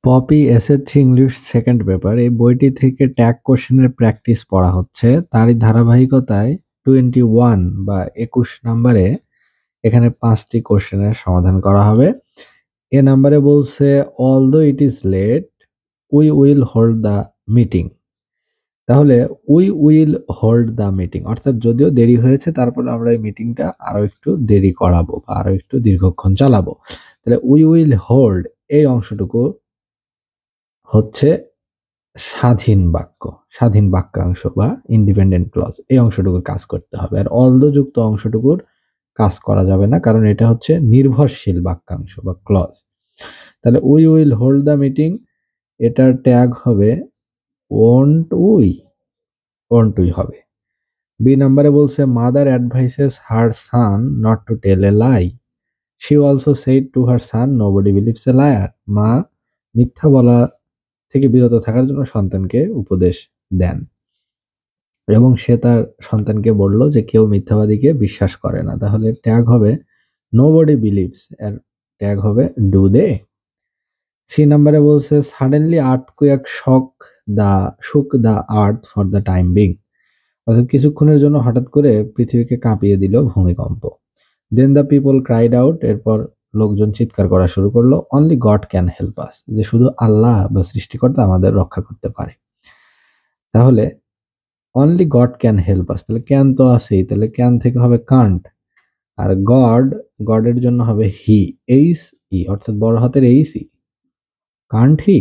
Poppy SSC English second paper এই বইটি থেকে ট্যাগ কোশ্চেনের প্র্যাকটিস পড়া হচ্ছে। তারই ধারাবাহিকতায় 21 বা 21 নম্বরে এখানে 5টি কোশ্চেনের সমাধান করা হবে। এ নাম্বারে বলছে although it is late we will hold the meeting. তাহলে we will hold the meeting অর্থাৎ যদিও দেরি হয়েছে তারপর আমরা এই মিটিংটা আরো একটু দেরি করাবো বা আরো একটু দীর্ঘক্ষণ চালাবো। তাহলে উই উইল হোল্ড এই অংশটুকু হচ্ছে স্বাধীন বাক্যাংশ বা ইন্ডিপেন্ডেন্ট ক্লজ এই অংশটুকুর কাজ করতে হবে। আর অলদো যুক্ত অংশটুকুর কাজ করা যাবে না, কারণ এটা হচ্ছে নির্ভরশীল বাক্যাংশ বা ক্লজ। তাহলে we will hold the meeting, এটার ট্যাগ হবে ওন্ট উই হবে। বি নাম্বারে বলছে mother advises her son not to tell a lie. She also said to her son nobody believes a liar. মা মিথ্যা বলা থেকে বিরত থাকার জন্য সন্তানকে উপদেশ দেন এবং সে তার সন্তানকে বলল যে কেউ মিথ্যাবাদীকে বিশ্বাস করে না। তাহলে ট্যাগ হবে নোবডি বিলিভস, এর ট্যাগ হবে ডু দে। সি নাম্বারে বলছে সাডেনলি আর্থকুয়েক শুক the earth for the time being. অর্থাৎ কিছুক্ষণের জন্য হঠাৎ করে পৃথিবীকে কাঁপিয়ে দিল ভূমিকম্প। দেন দ্য পিপল ক্রাইড আউট, এরপর লোকজন চিৎকার করা শুরু করলো only god can help us, যে শুধু আল্লাহ বা সৃষ্টিকর্তা আমাদের রক্ষা করতে পারে। তাহলে only god can help us, তাহলে ক্যান তো আছেই, তাহলে ক্যান থেকে হবে কান্ট। আর গডের জন্য হবে হি, এইচ ই, অর্থাৎ বড় হাতের H E, can't he.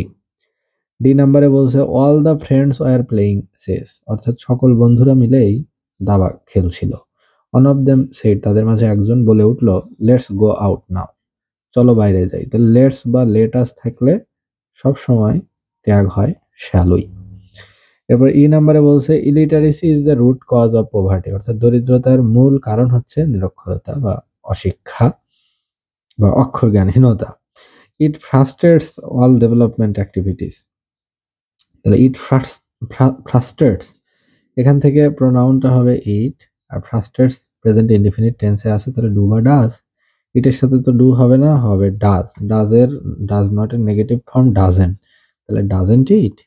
D নাম্বারে বলছে all the friends were playing chess, অর্থাৎ সকল বন্ধুরা মিলেই দাবা খেলছিল। ওয়ান অফ দেম সেড, তাদের মাঝে একজন বলে উঠল লেটস গো আউট নাও, চলো বাইরে যাই। তাহলে লেটস বা লেটাস থাকলে সব সময় ট্যাগ হয় শ্যালই। এরপর ই নাম্বারে বলছে illiteracy is the root cause of poverty, অর্থাৎ দরিদ্রতার মূল কারণ হচ্ছে নিরক্ষরতা বা অশিক্ষা বা অক্ষর জ্ঞানহীনতা। ইট ফ্রাস্ট্রেটস অল ডেভেলপমেন্ট অ্যাক্টিভিটিস, তাহলে ইট ফ্রাস্ট্রেটস, এখান থেকে প্রোনাউনটা হবে ইট, আর ফ্রাস্ট্রেটস প্রেজেন্ট ইনডিফিনিট টেন্সে আছে, তাহলে ডু বা ডাজ। ইটের সাথে তো ডু হবে না, হবে ডাজ। ডাজ নট এর নেগেটিভ ফর্ম ডাজেন্ট, তাহলে ডাজেন্ট ইট।